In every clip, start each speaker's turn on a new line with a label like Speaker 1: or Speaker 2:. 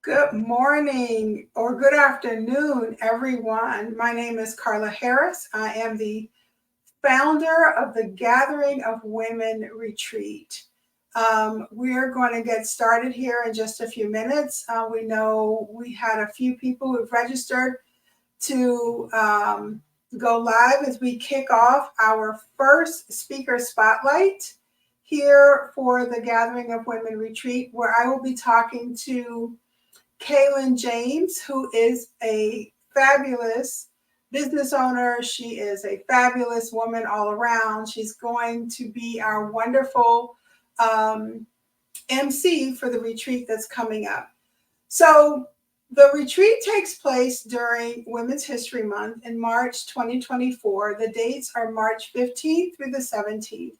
Speaker 1: Good morning or good afternoon, everyone. My name is Carla Harris. I am the founder of the Gathering of Women Retreat. We're going to get started here in just a few minutes. We know we had a few people who've registered to go live as we kick off our first speaker spotlight here for the Gathering of Women Retreat, where I will be talking to Kaylin James, who is a fabulous business owner. She is a fabulous woman all around. She's going to be our wonderful MC for the retreat that's coming up. So, the retreat takes place during Women's History Month in March 2024. The dates are March 15th through the 17th.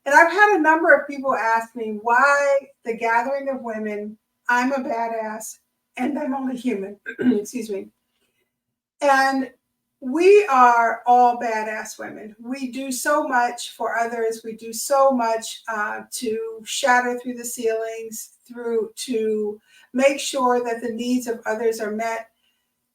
Speaker 1: And I've had a number of people ask me why the Gathering of Women, I'm a badass, and I'm only human. Excuse me. And we are all badass women. We do so much for others. We do so much to shatter through the ceilings, through to make sure that the needs of others are met.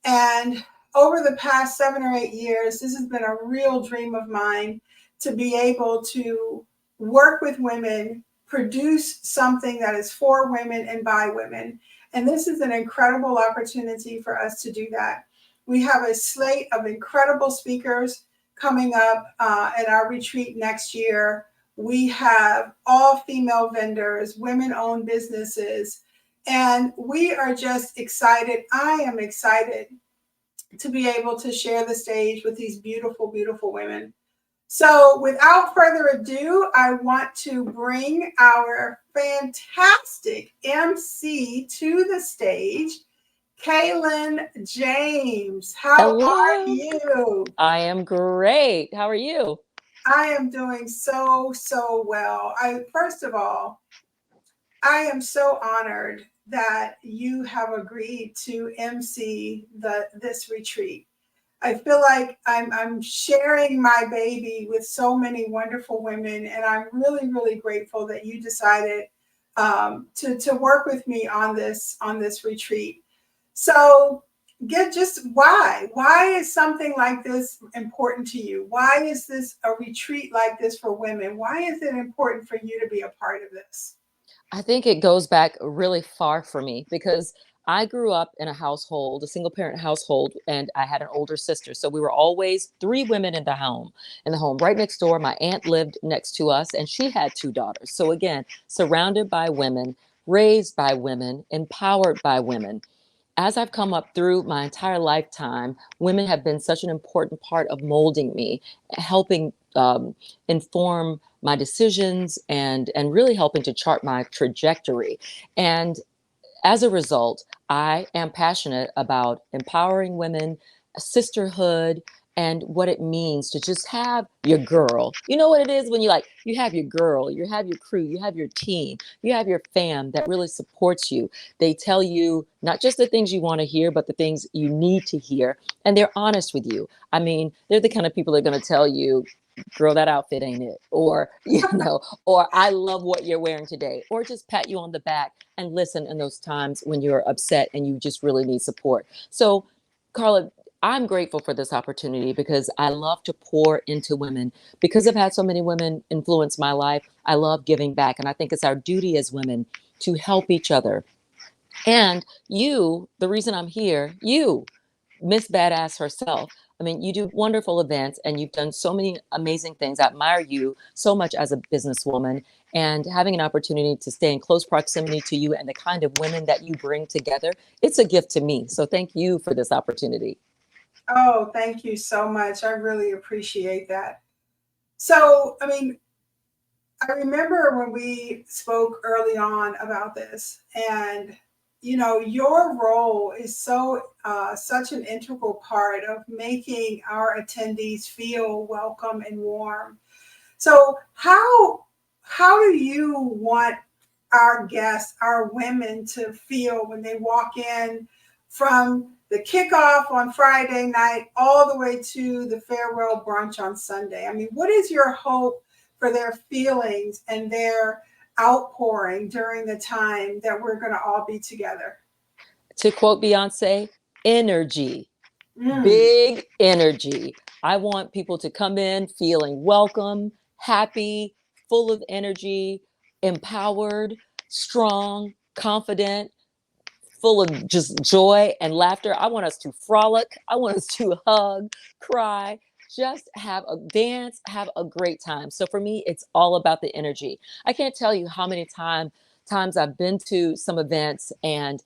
Speaker 1: And over the past 7 or 8 years, this has been a real dream of mine to be able to work with women, produce something that is for women and by women. And this is an incredible opportunity for us to do that. We have a slate of incredible speakers coming up at our retreat next year. We have all female vendors, women owned businesses, and we are just excited. I am excited to be able to share the stage with these beautiful, beautiful women. So, without further ado, I want to bring our fantastic MC to the stage, Kaylin James. How are
Speaker 2: Hello.
Speaker 1: you?
Speaker 2: I am great. How are you?
Speaker 1: I am doing so well. First of all, I am so honored that you have agreed to MC this retreat. I feel like I'm sharing my baby with so many wonderful women, and I'm really grateful that you decided to work with me on this retreat. So, get just why is something like this important to you? Why is this a retreat like this for women? Why is it important for you to be a part of this?
Speaker 2: I think it goes back really far for me because I grew up in a household, a single parent household, and I had an older sister. So we were always three women in the home right next door. My aunt lived next to us and she had two daughters. So again, surrounded by women, raised by women, empowered by women. As I've come up through my entire lifetime, women have been such an important part of molding me, helping inform my decisions and really helping to chart my trajectory. And as a result, I am passionate about empowering women, sisterhood, and what it means to just have your girl. You know what it is when you have your girl, you have your crew, you have your team, you have your fam that really supports you. They tell you not just the things you want to hear, but the things you need to hear, and they're honest with you. I mean, they're the kind of people that are going to tell you, girl, that outfit ain't it, or or I love what you're wearing today, or just pat you on the back and listen in those times when you're upset and you just really need support. So, Carla, I'm grateful for this opportunity because I love to pour into women. Because I've had so many women influence my life, I love giving back. And I think it's our duty as women to help each other. And you, the reason I'm here, you, Miss Badass herself. I mean, you do wonderful events and you've done so many amazing things. I admire you so much as a businesswoman, and having an opportunity to stay in close proximity to you and the kind of women that you bring together, it's a gift to me. So thank you for this opportunity.
Speaker 1: Oh, thank you so much. I really appreciate that. So, I mean, I remember when we spoke early on about this, and your role is such an integral part of making our attendees feel welcome and warm. So, how do you want our guests, our women, to feel when they walk in from the kickoff on Friday night all the way to the farewell brunch on Sunday? I mean, what is your hope for their feelings and their outpouring during the time that we're going to all be together?
Speaker 2: To quote Beyonce, energy,
Speaker 1: Mm.
Speaker 2: big energy. I want people to come in feeling welcome, happy, full of energy, empowered, strong, confident, full of just joy and laughter. I want us to frolic. I want us to hug, cry, just have a dance, have a great time. So for me, it's all about the energy. I can't tell you how many times I've been to some events and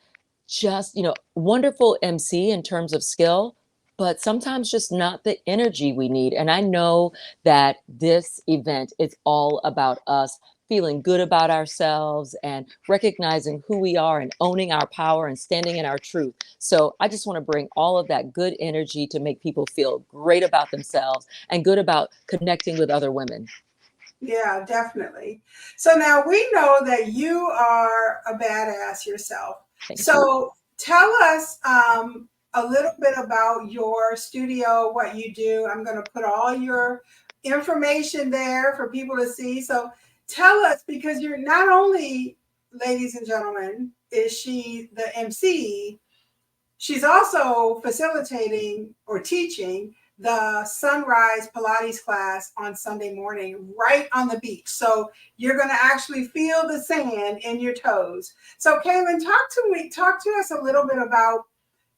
Speaker 2: just, wonderful MC in terms of skill, but sometimes just not the energy we need. And I know that this event is all about us feeling good about ourselves and recognizing who we are and owning our power and standing in our truth. So I just want to bring all of that good energy to make people feel great about themselves and good about connecting with other women.
Speaker 1: Yeah, definitely. So now we know that you are a badass yourself.
Speaker 2: Thank you.
Speaker 1: So tell us a little bit about your studio, what you do. I'm going to put all your information there for people to see. So tell us, because you're not only, ladies and gentlemen, is she the MC, she's also facilitating or teaching the sunrise Pilates class on Sunday morning, right on the beach. So you're going to actually feel the sand in your toes. So Kaylin, talk to us a little bit about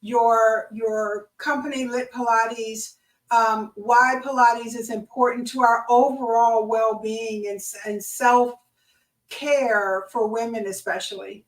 Speaker 1: your company, Lit Pilates, why Pilates is important to our overall well-being and self-care for women, especially.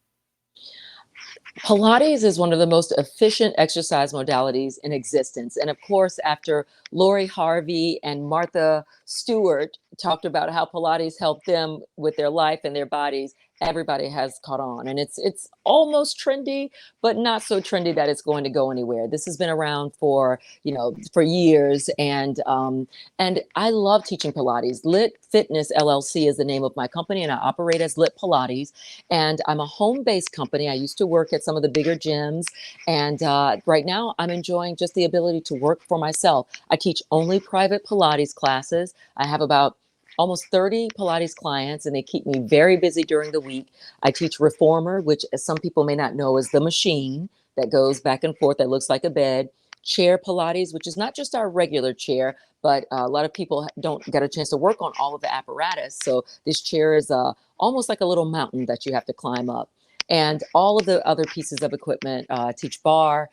Speaker 2: Pilates is one of the most efficient exercise modalities in existence. And of course, after Lori Harvey and Martha Stewart talked about how Pilates helped them with their life and their bodies, everybody has caught on. And it's almost trendy, but not so trendy that it's going to go anywhere. This has been around for years. And I love teaching Pilates. Lit Fitness LLC is the name of my company, and I operate as Lit Pilates. And I'm a home-based company. I used to work at some of the bigger gyms, and right now I'm enjoying just the ability to work for myself. I teach only private Pilates classes. I have about almost 30 Pilates clients, and they keep me very busy during the week. I teach reformer, which, as some people may not know, is the machine that goes back and forth that looks like a bed. Chair Pilates, which is not just our regular chair, but a lot of people don't get a chance to work on all of the apparatus. So this chair is almost like a little mountain that you have to climb up. And all of the other pieces of equipment, teach bar,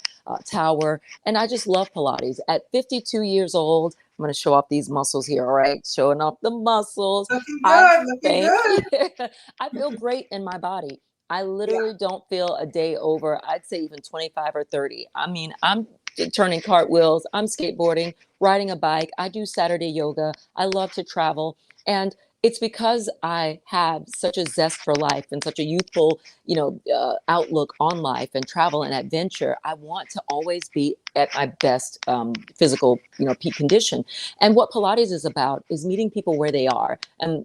Speaker 2: tower, and I just love Pilates. At 52 years old, I'm going to show off these muscles here, all right? Showing off the muscles.
Speaker 1: Looking
Speaker 2: I
Speaker 1: good, looking
Speaker 2: Thank you.
Speaker 1: good.
Speaker 2: I feel great in my body. I
Speaker 1: Yeah.
Speaker 2: literally don't feel a day over, I'd say even 25 or 30. I mean, I'm turning cartwheels, I'm skateboarding, riding a bike. I do Saturday yoga. I love to travel. And it's because I have such a zest for life and such a youthful, outlook on life and travel and adventure. I want to always be at my best physical, peak condition. And what Pilates is about is meeting people where they are. And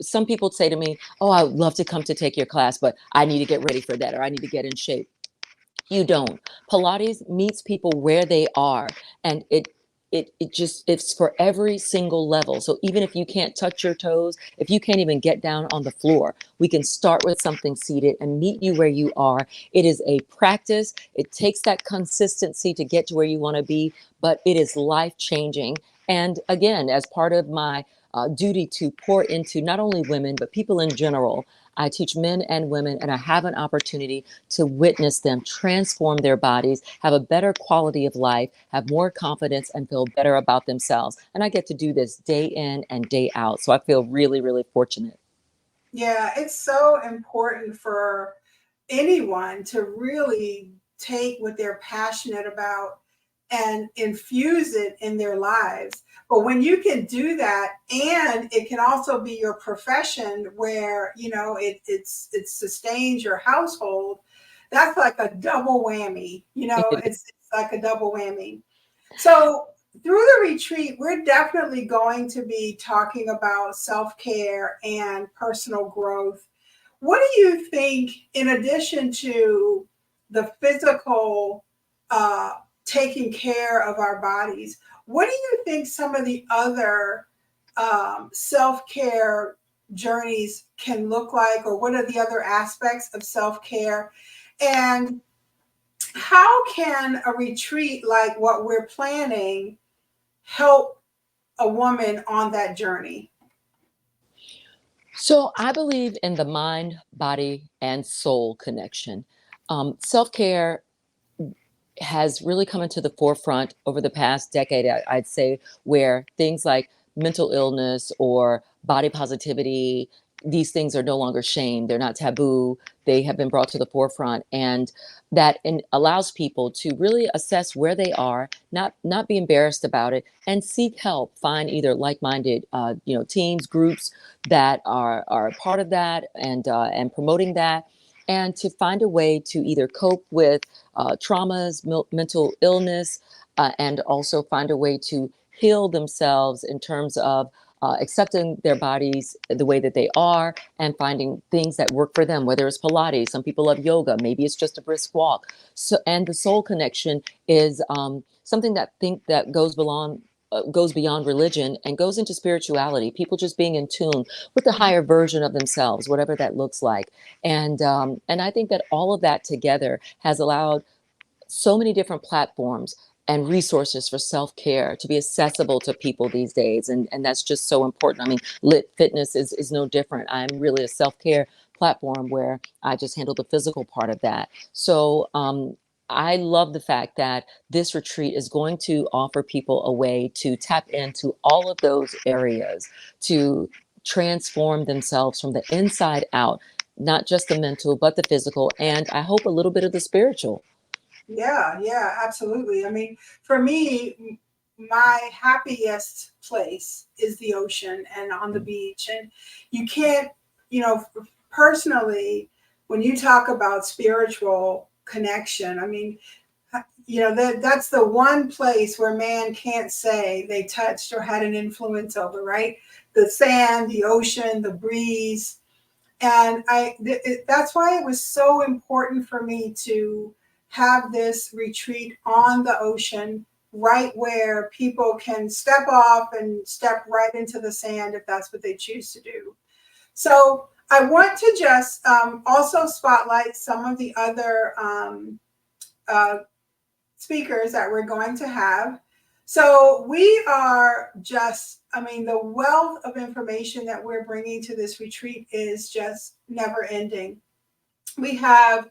Speaker 2: some people say to me, "Oh, I would love to come to take your class, but I need to get ready for that, or I need to get in shape." You don't. Pilates meets people where they are, and it's for every single level. So even if you can't touch your toes, if you can't even get down on the floor, we can start with something seated and meet you where you are. It is a practice. It takes that consistency to get to where you want to be, but it is life changing. And again, as part of my duty to pour into not only women but people in general, I teach men and women, and I have an opportunity to witness them transform their bodies, have a better quality of life, have more confidence, and feel better about themselves. And I get to do this day in and day out. So I feel really, really fortunate.
Speaker 1: Yeah, it's so important for anyone to really take what they're passionate about and infuse it in their lives. But when you can do that, and it can also be your profession where it sustains your household, that's like a double whammy. It's like a double whammy. So, through the retreat, we're definitely going to be talking about self care and personal growth. What do you think, in addition to the physical uh, taking care of our bodies, what do you think some of the other self care journeys can look like, or what are the other aspects of self care? And how can a retreat like what we're planning help a woman on that journey?
Speaker 2: So I believe in the mind, body, and soul connection. Self care has really come into the forefront over the past decade, I'd say, where things like mental illness or body positivity, these things are no longer shame. They're not taboo. They have been brought to the forefront, and allows people to really assess where they are, not be embarrassed about it, and seek help. Find either like-minded, teams, groups that are a part of that, and promoting that, and to find a way to either cope with traumas, mental illness, and also find a way to heal themselves in terms of accepting their bodies the way that they are and finding things that work for them, whether it's Pilates, some people love yoga, maybe it's just a brisk walk. So, and the soul connection is something that goes beyond religion and goes into spirituality. People just being in tune with the higher version of themselves, whatever that looks like. And I think that all of that together has allowed so many different platforms and resources for self-care to be accessible to people these days, and that's just so important. I mean, Lit Fitness is no different. I'm really a self-care platform where I just handle the physical part of that. So I love the fact that this retreat is going to offer people a way to tap into all of those areas, to transform themselves from the inside out, not just the mental but the physical, and I hope a little bit of the spiritual.
Speaker 1: Yeah, yeah, absolutely. I mean, for me, my happiest place is the ocean and on the beach. And you can't, you know, personally, when you talk about spiritual connection, I mean, that's the one place where man can't say they touched or had an influence over, right? The sand, the ocean, the breeze. And that's why it was so important for me to have this retreat on the ocean, right where people can step off and step right into the sand if that's what they choose to do. So I want to just also spotlight some of the other uh, speakers that we're going to have. So we are just, I mean, the wealth of information that we're bringing to this retreat is just never ending. We have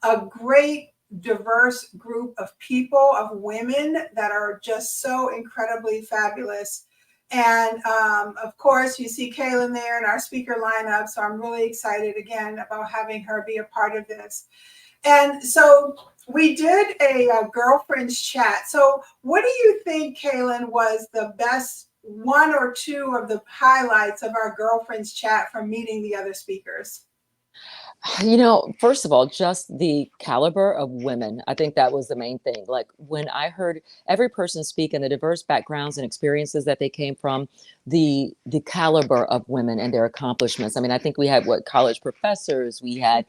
Speaker 1: a great diverse group of people, of women that are just so incredibly fabulous. And of course, you see Kaylin there in our speaker lineup. So I'm really excited again about having her be a part of this. And so we did a girlfriend's chat. So, what do you think, Kaylin, was the best one or two of the highlights of our girlfriend's chat from meeting the other speakers?
Speaker 2: First of all, just the caliber of women. I think that was the main thing. Like when I heard every person speak and the diverse backgrounds and experiences that they came from, the caliber of women and their accomplishments. I mean, I think we had college professors, we had,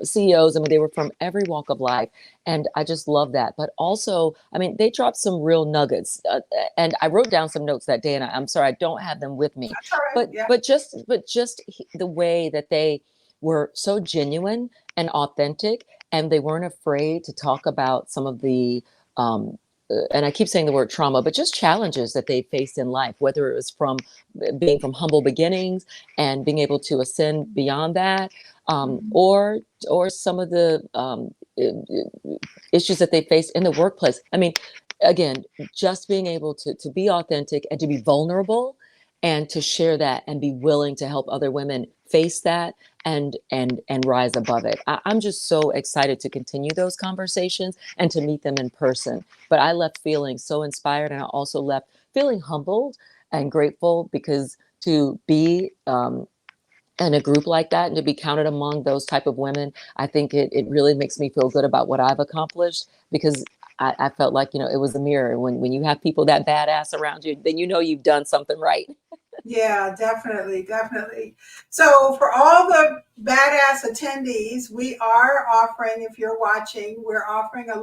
Speaker 2: CEOs. I mean, they were from every walk of life. And I just love that. But also, I mean, they dropped some real nuggets. And I wrote down some notes that day, and I'm sorry I don't have them with me.
Speaker 1: That's all right.
Speaker 2: But
Speaker 1: Yeah.
Speaker 2: but just the way that they were so genuine and authentic, and they weren't afraid to talk about some of the and I keep saying the word trauma, but just challenges that they faced in life, whether it was from being from humble beginnings and being able to ascend beyond that, or some of the issues that they faced in the workplace. I mean, again, just being able to be authentic and to be vulnerable and to share that and be willing to help other women face that and rise above it. I'm just so excited to continue those conversations and to meet them in person. But I left feeling so inspired, and I also left feeling humbled and grateful, because to be in a group like that and to be counted among those type of women, I think it really makes me feel good about what I've accomplished, because I felt like, it was a mirror. When you have people that badass around you, then you've done something right.
Speaker 1: Yeah, definitely, definitely. So for all the badass attendees, we are offering, if you're watching, we're offering a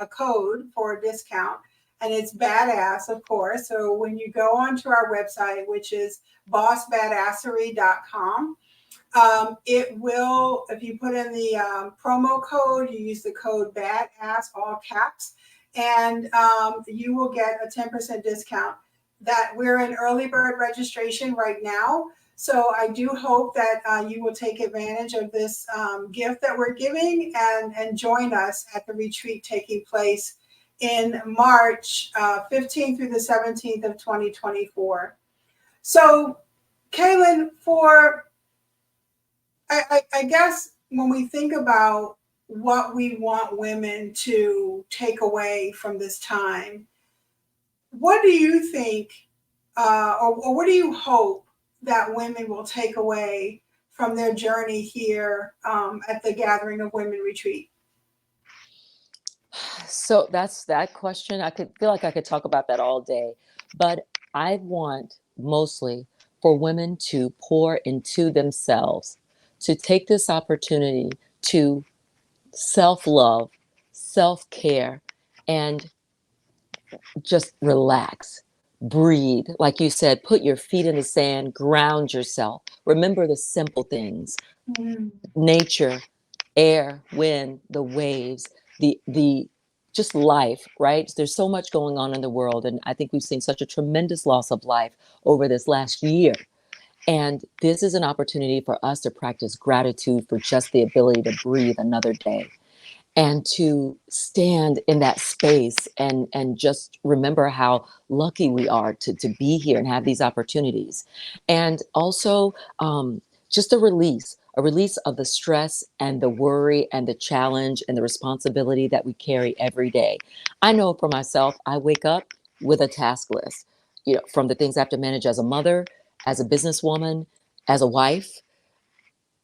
Speaker 1: code for a discount, and it's badass, of course. So when you go onto our website, which is bossbadassery.com, It will, if you put in the promo code, you use the code BADASS, all caps, and you will get a 10% discount. That we're in early bird registration right now. So I do hope that you will take advantage of this gift that we're giving and join us at the retreat taking place in March 15th through the 17th of 2024. So, Kaylin, I guess when we think about what we want women to take away from this time, what do you think, or what do you hope that women will take away from their journey here at the Gathering of Women Retreat?
Speaker 2: So that's that question. I could feel like I could talk about that all day, but I want mostly for women to pour into themselves, to take this opportunity to self-love, self-care, and just relax, breathe. Like you said, put your feet in the sand, ground yourself. Remember the simple things:
Speaker 1: Mm.
Speaker 2: nature, air, wind, the waves, the just life, right? There's so much going on in the world, and I think we've seen such a tremendous loss of life over this last year. And this is an opportunity for us to practice gratitude for just the ability to breathe another day, and to stand in that space and just remember how lucky we are to be here and have these opportunities. And also just a release of the stress and the worry and the challenge and the responsibility that we carry every day. I know for myself, I wake up with a task list, from the things I have to manage as a mother, as a businesswoman, as a wife.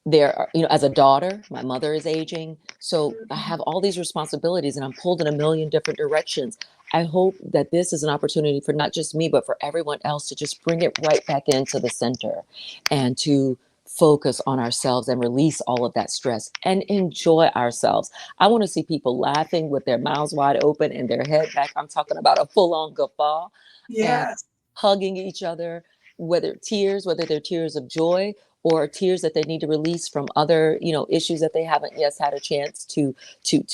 Speaker 2: There are, as a daughter, my mother is aging. So I have all these responsibilities and I'm pulled in a million different directions. I hope that this is an opportunity for not just me, but for everyone else to just bring it right back into the center and to focus on ourselves and release all of that stress and enjoy ourselves. I want to see people laughing with their mouths wide open and their head back. I'm talking about a full on guffaw, and
Speaker 1: Yes.
Speaker 2: hugging each other, whether they're tears of joy or tears that they need to release from other, issues that they haven't yet had a chance to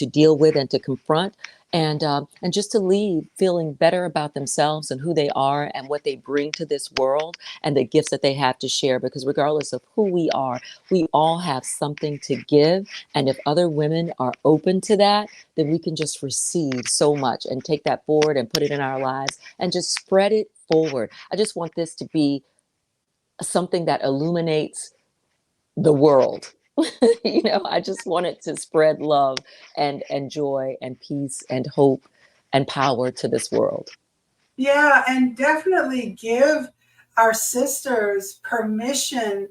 Speaker 2: deal with and to confront, and just to leave feeling better about themselves and who they are and what they bring to this world and the gifts that they have to share. Because regardless of who we are, we all have something to give, and if other women are open to that, then we can just receive so much and take that forward and put it in our lives and just spread it forward. I just want this to be something that illuminates the world. I just want it to spread love and joy and peace and hope and power to this world.
Speaker 1: Yeah, and definitely give our sisters permission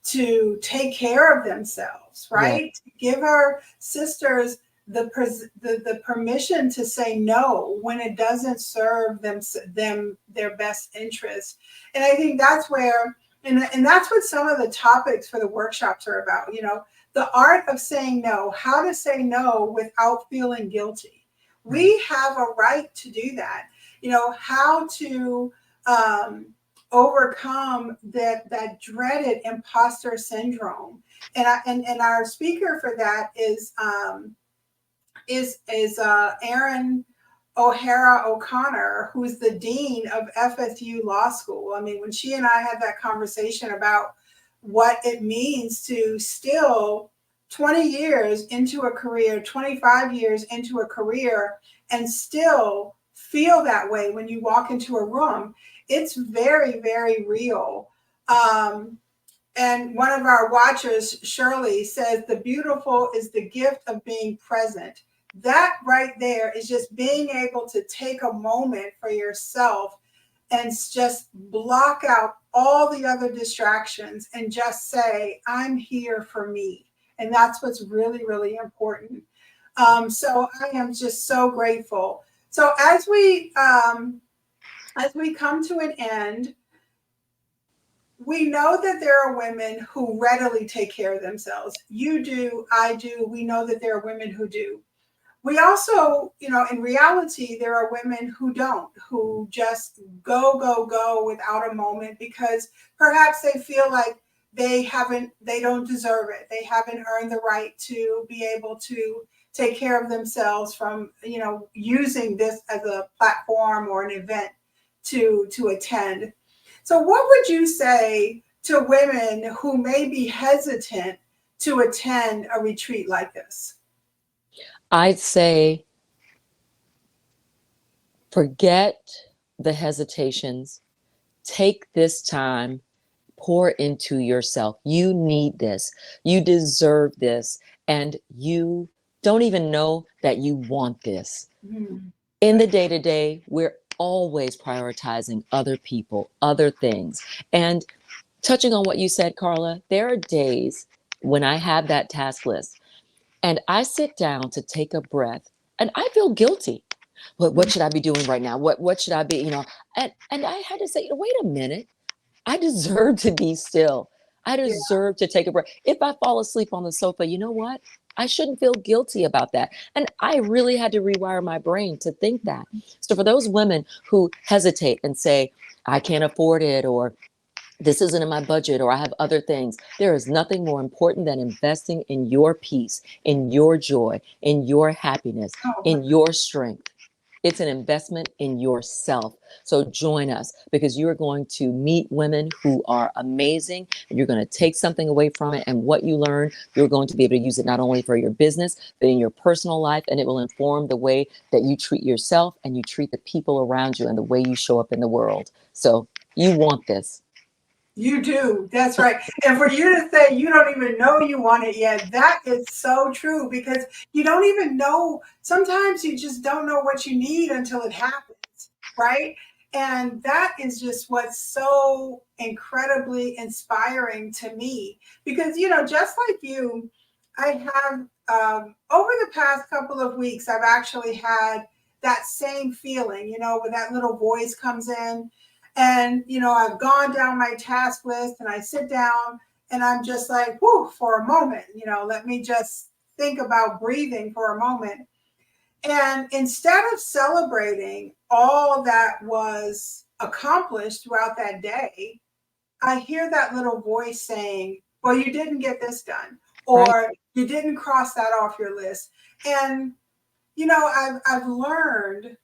Speaker 1: to take care of themselves,
Speaker 2: Yeah.
Speaker 1: right? Give our sisters the permission to say no when it doesn't serve them their best interest. And I think that's where, and that's what some of the topics for the workshops are about. The art of saying no, how to say no without feeling guilty. We have a right to do that. How to overcome that dreaded imposter syndrome. And our speaker for that is Erin O'Hara O'Connor, who's the dean of FSU Law School. I mean, when she and I had that conversation about what it means to still 20 years into a career, 25 years into a career, and still feel that way when you walk into a room, it's very, very real. And one of our watchers, Shirley, says the beautiful is the gift of being present. That right there is just being able to take a moment for yourself and just block out all the other distractions and just say, I'm here for me. And that's what's really, really important. So I am just so grateful. So as we come to an end, we know that there are women who readily take care of themselves. You do, I do. We know that there are women who do. We also, in reality, there are women who don't, who just go without a moment because perhaps they feel like they don't deserve it. They haven't earned the right to be able to take care of themselves from, using this as a platform or an event to attend. So what would you say to women who may be hesitant to attend a retreat like this?
Speaker 2: I'd say forget the hesitations. Take this time, pour into yourself. You need this. You deserve this. And you don't even know that you want this.
Speaker 1: Mm.
Speaker 2: In the day to day, we're always prioritizing other people, other things. And touching on what you said, Carla, there are days when I have that task list and I sit down to take a breath and I feel guilty. What should I be doing right now? What should I be, and I had to say, wait a minute. I deserve to be still. I
Speaker 1: Yeah.
Speaker 2: deserve to take a break. If I fall asleep on the sofa, you know what? I shouldn't feel guilty about that. And I really had to rewire my brain to think that. So for those women who hesitate and say, I can't afford it, or this isn't in my budget, or I have other things, there is nothing more important than investing in your peace, in your joy, in your happiness,
Speaker 1: Oh,
Speaker 2: in your strength. It's an investment in yourself. So join us, because you're going to meet women who are amazing, and you're going to take something away from it. And what you learn, you're going to be able to use it not only for your business, but in your personal life. And it will inform the way that you treat yourself and you treat the people around you and the way you show up in the world. So you want this.
Speaker 1: you do. That's right. And for you to say you don't even know you want it yet, that is so true, because you don't even know. Sometimes you just don't know what you need until it happens, right? And that is just what's so incredibly inspiring to me, because, just like you, I have, over the past couple of weeks, I've actually had that same feeling, where that little voice comes in. And, I've gone down my task list and I sit down and I'm just like, whoo, for a moment, let me just think about breathing for a moment. And instead of celebrating all that was accomplished throughout that day, I hear that little voice saying, well, you didn't get this done,
Speaker 2: Right.
Speaker 1: or you didn't cross that off your list. And, I've learned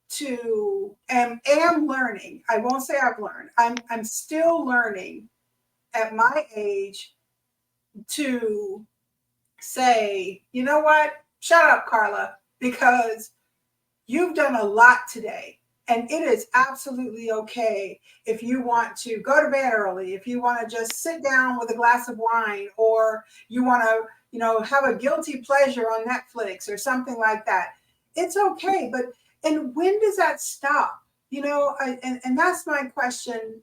Speaker 1: to am learning. I won't say I've learned. I'm still learning at my age to say, you know what? Shut up, Carla, because you've done a lot today. And it is absolutely okay if you want to go to bed early, if you want to just sit down with a glass of wine, or you want to, have a guilty pleasure on Netflix or something like that. It's okay. And when does that stop? And that's my question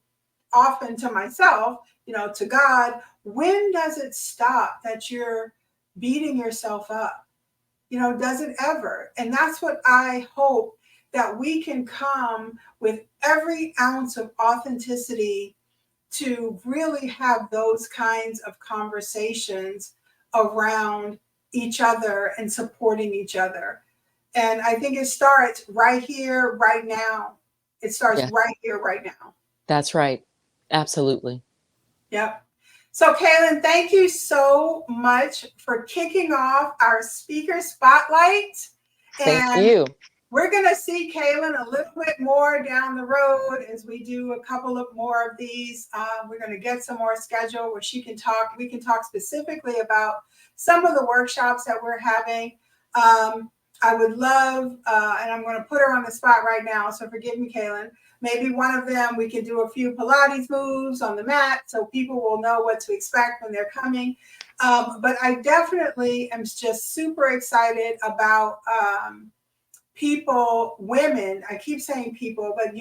Speaker 1: often to myself, to God. When does it stop that you're beating yourself up? Does it ever? And that's what I hope, that we can come with every ounce of authenticity to really have those kinds of conversations around each other and supporting each other. And I think it starts right here, right now. It starts
Speaker 2: Yeah,
Speaker 1: right here, right now.
Speaker 2: that's right. Absolutely.
Speaker 1: Yep. So, Kaylin, thank you so much for kicking off our speaker spotlight.
Speaker 2: Thank
Speaker 1: And
Speaker 2: you.
Speaker 1: we're going to see Kaylin a little bit more down the road as we do a couple of more of these. We're going to get some more schedule where she can talk. We can talk specifically about some of the workshops that we're having. I would love, and I'm going to put her on the spot right now, so forgive me, Kaylin. Maybe one of them, we can do a few Pilates moves on the mat so people will know what to expect when they're coming. But I definitely am just super excited about people, women. I keep saying people, but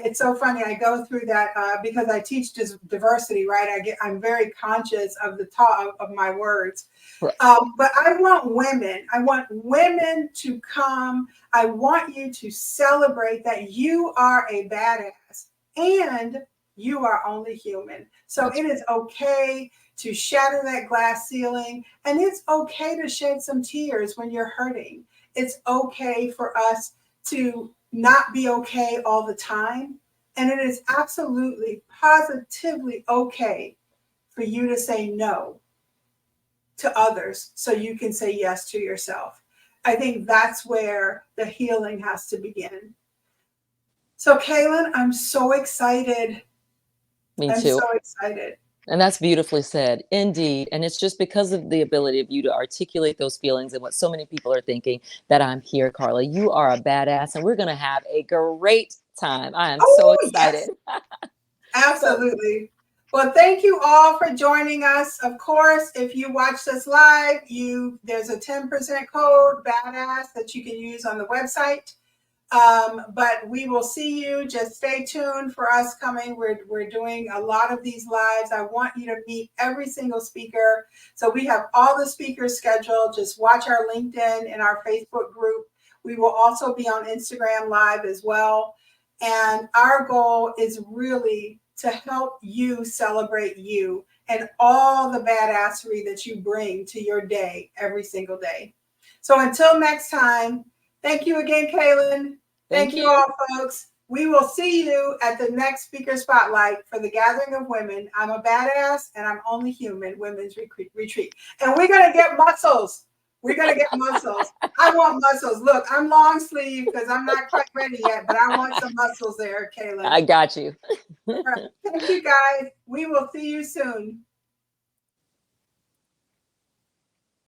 Speaker 1: it's so funny. I go through that because I teach diversity, right? I'm very conscious of the talk of my words.
Speaker 2: Right.
Speaker 1: But I want women. I want women to come. I want you to celebrate that you are a badass and you are only human. So it is okay to shatter that glass ceiling, and it's okay to shed some tears when you're hurting. It's okay for us to not be okay all the time. And it is absolutely, positively okay for you to say no to others so you can say yes to yourself. I think that's where the healing has to begin. So, Kaylin, I'm so excited.
Speaker 2: Me
Speaker 1: I'm
Speaker 2: too.
Speaker 1: so excited.
Speaker 2: And that's beautifully said, indeed. And it's just because of the ability of you to articulate those feelings and what so many people are thinking that I'm here, Carla. You are a badass, and we're going to have a great time. I am so
Speaker 1: Oh,
Speaker 2: excited.
Speaker 1: yes, absolutely. Well, thank you all for joining us. Of course, if you watched us live, there's a 10% code badass that you can use on the website. But we will see you. Just stay tuned for us coming. We're doing a lot of these lives. I want you to meet every single speaker. So we have all the speakers scheduled. Just watch our LinkedIn and our Facebook group. We will also be on Instagram Live as well. And our goal is really to help you celebrate you and all the badassery that you bring to your day every single day. So until next time, thank you again, Kaylin. Thank you all, folks. We will see you at the next speaker spotlight for the Gathering of Women. I'm a Badass and I'm Only Human Women's Retreat. And we're going to get muscles. We're going to get muscles. I want muscles. Look, I'm long sleeve because I'm not quite ready yet, but I want some muscles there, Kaylin.
Speaker 2: I got you.
Speaker 1: All right. Thank you, guys. We will see you soon.